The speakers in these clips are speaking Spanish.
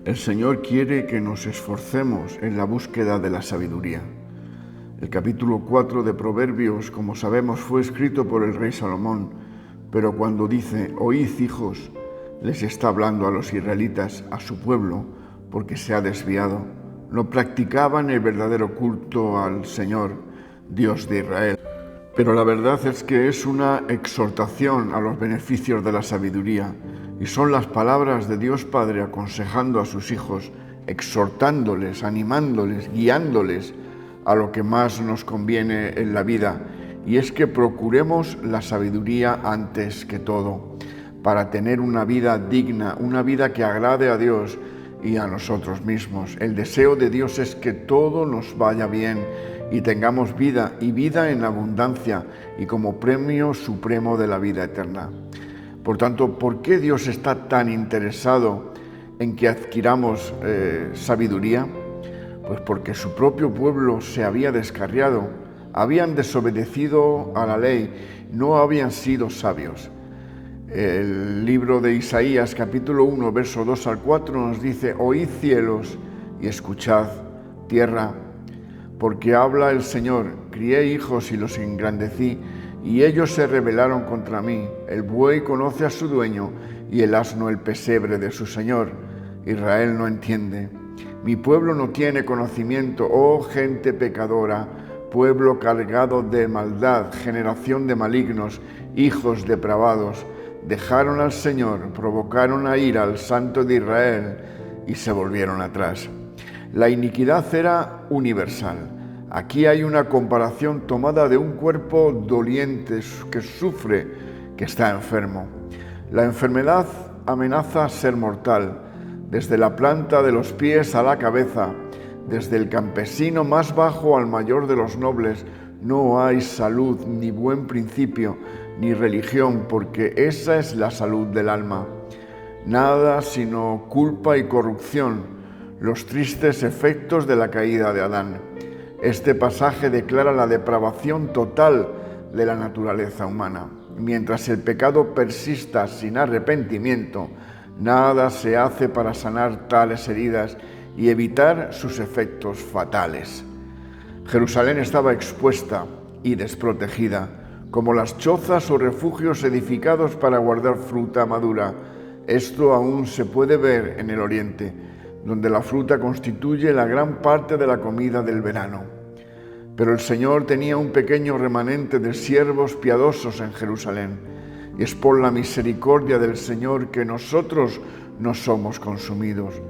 El Señor quiere que nos esforcemos en la búsqueda de la sabiduría. El capítulo 4 de Proverbios, como sabemos, fue escrito por el rey Salomón, pero cuando dice, oíd hijos, les está hablando a los israelitas, a su pueblo, porque se ha desviado. No practicaban el verdadero culto al Señor, Dios de Israel. Pero la verdad es que es una exhortación a los beneficios de la sabiduría, y son las palabras de Dios Padre aconsejando a sus hijos, exhortándoles, animándoles, guiándoles a lo que más nos conviene en la vida, y es que procuremos la sabiduría antes que todo, para tener una vida digna, una vida que agrade a Dios y a nosotros mismos. El deseo de Dios es que todo nos vaya bien y tengamos vida, y vida en abundancia, y como premio supremo de la vida eterna. Por tanto, ¿por qué Dios está tan interesado en que adquiramos sabiduría? Pues porque su propio pueblo se había descarriado, habían desobedecido a la ley, no habían sido sabios. El libro de Isaías, capítulo 1, verso 2 al 4, nos dice, oíd cielos y escuchad tierra, porque habla el Señor, crié hijos y los engrandecí, y ellos se rebelaron contra mí. El buey conoce a su dueño, y el asno el pesebre de su Señor. Israel no entiende. Mi pueblo no tiene conocimiento, oh gente pecadora, pueblo cargado de maldad, generación de malignos, hijos depravados. Dejaron al Señor, provocaron a ira al Santo de Israel, y se volvieron atrás. La iniquidad era universal. Aquí hay una comparación tomada de un cuerpo doliente que sufre, que está enfermo. La enfermedad amenaza ser mortal, desde la planta de los pies a la cabeza, desde el campesino más bajo al mayor de los nobles. No hay salud, ni buen principio, ni religión, porque esa es la salud del alma. Nada sino culpa y corrupción, los tristes efectos de la caída de Adán. Este pasaje declara la depravación total de la naturaleza humana. Mientras el pecado persista sin arrepentimiento, nada se hace para sanar tales heridas y evitar sus efectos fatales. Jerusalén estaba expuesta y desprotegida, como las chozas o refugios edificados para guardar fruta madura. Esto aún se puede ver en el oriente, donde la fruta constituye la gran parte de la comida del verano. Pero el Señor tenía un pequeño remanente de siervos piadosos en Jerusalén, y es por la misericordia del Señor que nosotros no somos consumidos.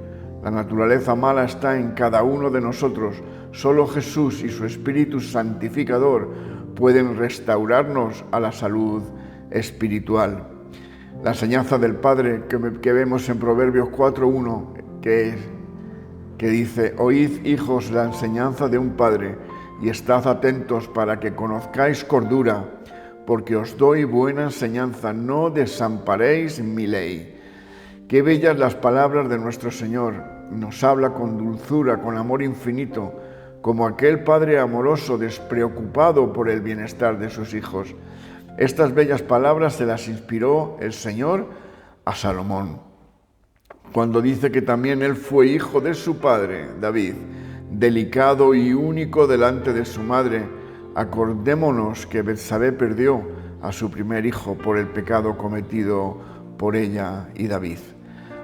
La naturaleza mala está en cada uno de nosotros. Solo Jesús y su Espíritu santificador pueden restaurarnos a la salud espiritual. La enseñanza del Padre que vemos en Proverbios 4:1, que dice, oíd hijos la enseñanza de un padre, y estad atentos para que conozcáis cordura, porque os doy buena enseñanza, no desamparéis mi ley. Qué bellas las palabras de nuestro Señor. Nos habla con dulzura, con amor infinito, como aquel Padre amoroso, despreocupado por el bienestar de sus hijos. Estas bellas palabras se las inspiró el Señor a Salomón, cuando dice que también él fue hijo de su padre, David, delicado y único delante de su madre. Acordémonos que Betsabé perdió a su primer hijo por el pecado cometido por ella y David.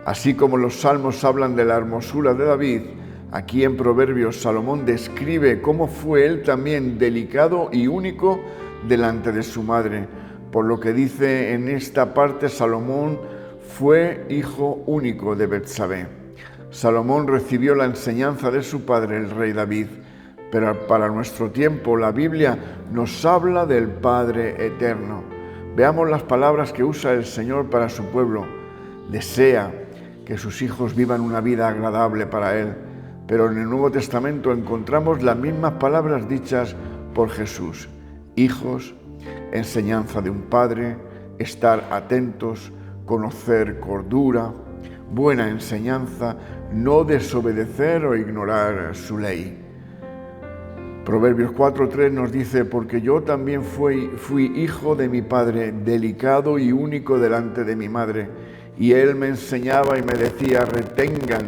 Así como los salmos hablan de la hermosura de David, aquí en Proverbios Salomón describe cómo fue él también delicado y único delante de su madre. Por lo que dice en esta parte, Salomón fue hijo único de Betsabé. Salomón recibió la enseñanza de su padre, el rey David, pero para nuestro tiempo la Biblia nos habla del Padre eterno. Veamos las palabras que usa el Señor para su pueblo. Desea que sus hijos vivan una vida agradable para Él, pero en el Nuevo Testamento encontramos las mismas palabras dichas por Jesús. Hijos, enseñanza de un padre, estar atentos, conocer cordura, buena enseñanza, no desobedecer o ignorar su ley. Proverbios 4:3 nos dice, porque yo también fui hijo de mi padre, delicado y único delante de mi madre, y él me enseñaba y me decía, retengan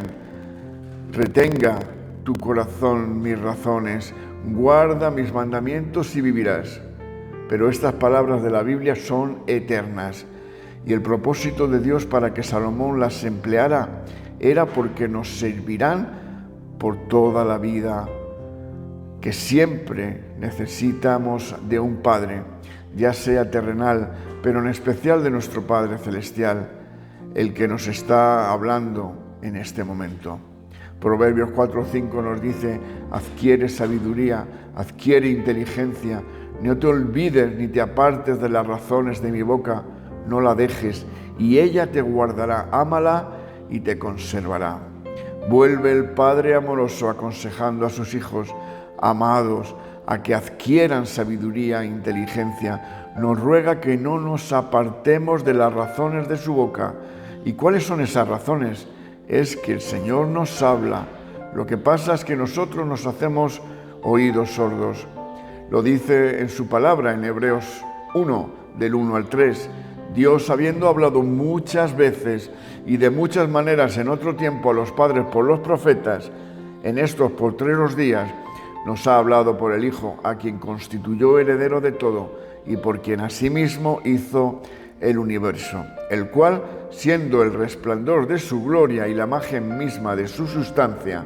Retenga tu corazón mis razones, guarda mis mandamientos y vivirás. Pero estas palabras de la Biblia son eternas, y el propósito de Dios para que Salomón las empleara era porque nos servirán por toda la vida, que siempre necesitamos de un Padre, ya sea terrenal, pero en especial de nuestro Padre Celestial, el que nos está hablando en este momento. Proverbios 4:5 nos dice: adquiere sabiduría, adquiere inteligencia, no te olvides ni te apartes de las razones de mi boca, no la dejes, y ella te guardará, ámala y te conservará. Vuelve el Padre amoroso aconsejando a sus hijos amados a que adquieran sabiduría e inteligencia. Nos ruega que no nos apartemos de las razones de su boca. ¿Y cuáles son esas razones? Es que el Señor nos habla. Lo que pasa es que nosotros nos hacemos oídos sordos. Lo dice en su palabra en Hebreos 1, del 1 al 3. Dios, habiendo hablado muchas veces y de muchas maneras en otro tiempo a los padres por los profetas, en estos postreros días nos ha hablado por el Hijo, a quien constituyó heredero de todo y por quien asimismo hizo el universo, el cual, siendo el resplandor de su gloria y la imagen misma de su sustancia,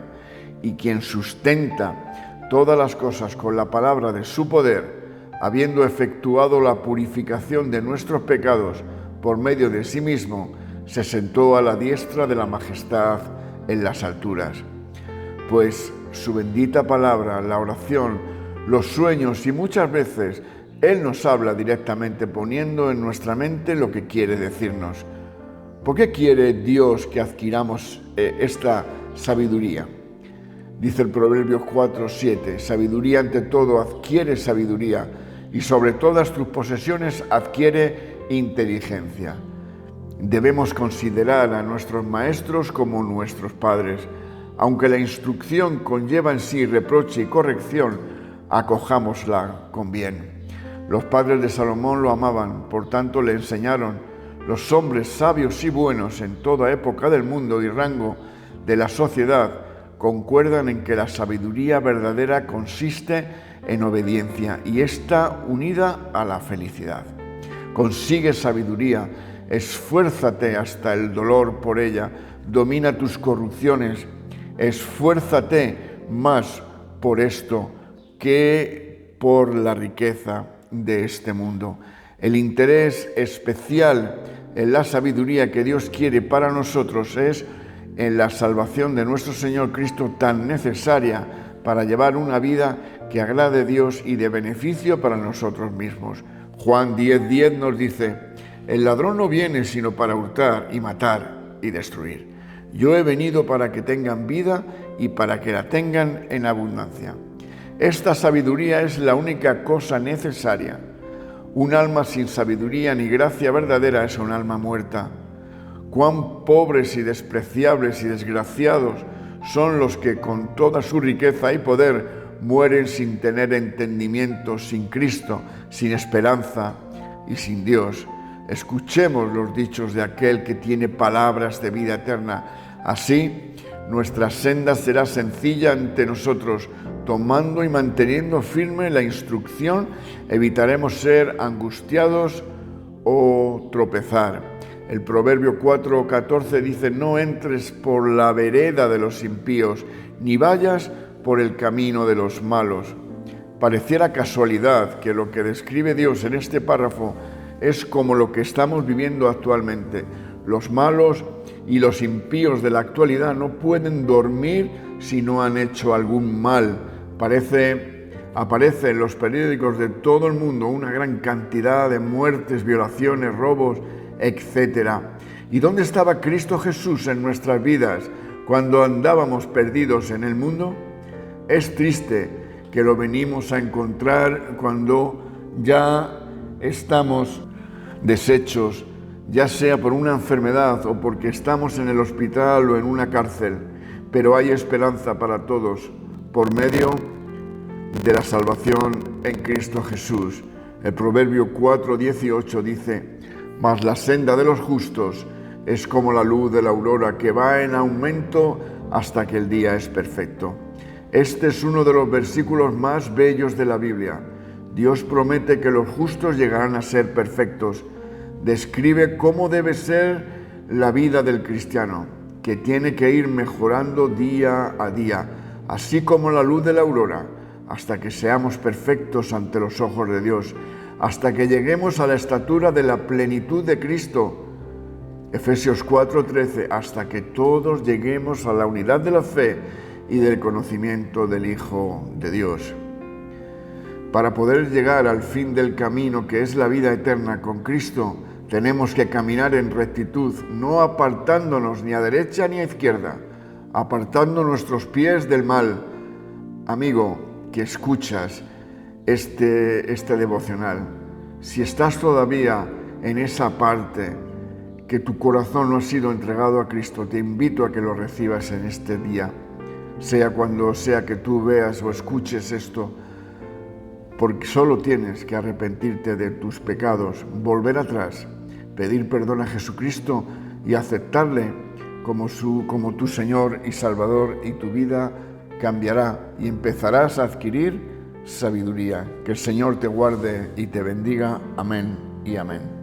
y quien sustenta todas las cosas con la palabra de su poder, habiendo efectuado la purificación de nuestros pecados por medio de sí mismo, se sentó a la diestra de la majestad en las alturas. Pues su bendita palabra, la oración, los sueños y muchas veces Él nos habla directamente poniendo en nuestra mente lo que quiere decirnos. ¿Por qué quiere Dios que adquiramos esta sabiduría? Dice el Proverbios 4:7, sabiduría ante todo, adquiere sabiduría, y sobre todas tus posesiones adquiere inteligencia. Debemos considerar a nuestros maestros como nuestros padres. Aunque la instrucción conlleva en sí reproche y corrección, acojámosla con bien. Los padres de Salomón lo amaban, por tanto le enseñaron. Los hombres sabios y buenos en toda época del mundo y rango de la sociedad concuerdan en que la sabiduría verdadera consiste en obediencia y está unida a la felicidad. Consigue sabiduría, esfuérzate hasta el dolor por ella, domina tus corrupciones, esfuérzate más por esto que por la riqueza de este mundo. El interés especial en la sabiduría que Dios quiere para nosotros es en la salvación de nuestro Señor Cristo, tan necesaria para llevar una vida que agrade a Dios y de beneficio para nosotros mismos. Juan 10:10 nos dice: el ladrón no viene sino para hurtar y matar y destruir. Yo he venido para que tengan vida y para que la tengan en abundancia. Esta sabiduría es la única cosa necesaria. Un alma sin sabiduría ni gracia verdadera es un alma muerta. Cuán pobres y despreciables y desgraciados son los que con toda su riqueza y poder mueren sin tener entendimiento, sin Cristo, sin esperanza y sin Dios. Escuchemos los dichos de aquel que tiene palabras de vida eterna. Así, nuestra senda será sencilla ante nosotros. Tomando y manteniendo firme la instrucción, evitaremos ser angustiados o tropezar. El Proverbio 4:14 dice: no entres por la vereda de los impíos, ni vayas por el camino de los malos. Pareciera casualidad que lo que describe Dios en este párrafo es como lo que estamos viviendo actualmente. Los malos y los impíos de la actualidad no pueden dormir si no han hecho algún mal. Aparece en los periódicos de todo el mundo una gran cantidad de muertes, violaciones, robos, etc. ¿Y dónde estaba Cristo Jesús en nuestras vidas cuando andábamos perdidos en el mundo? Es triste que lo venimos a encontrar cuando ya estamos deshechos, ya sea por una enfermedad o porque estamos en el hospital o en una cárcel, pero hay esperanza para todos por medio de la salvación en Cristo Jesús. El Proverbio 4:18 dice: mas la senda de los justos es como la luz de la aurora, que va en aumento hasta que el día es perfecto. Este es uno de los versículos más bellos de la Biblia. Dios promete que los justos llegarán a ser perfectos. Describe cómo debe ser la vida del cristiano, que tiene que ir mejorando día a día, así como la luz de la aurora, hasta que seamos perfectos ante los ojos de Dios, hasta que lleguemos a la estatura de la plenitud de Cristo. Efesios 4:13, hasta que todos lleguemos a la unidad de la fe y del conocimiento del Hijo de Dios. Para poder llegar al fin del camino, que es la vida eterna con Cristo, tenemos que caminar en rectitud, no apartándonos ni a derecha ni a izquierda, apartando nuestros pies del mal. Amigo, que escuchas este devocional, si estás todavía en esa parte que tu corazón no ha sido entregado a Cristo, te invito a que lo recibas en este día, sea cuando sea que tú veas o escuches esto, porque solo tienes que arrepentirte de tus pecados, volver atrás, pedir perdón a Jesucristo y aceptarle como tu Señor y Salvador, y tu vida cambiará y empezarás a adquirir sabiduría. Que el Señor te guarde y te bendiga. Amén y amén.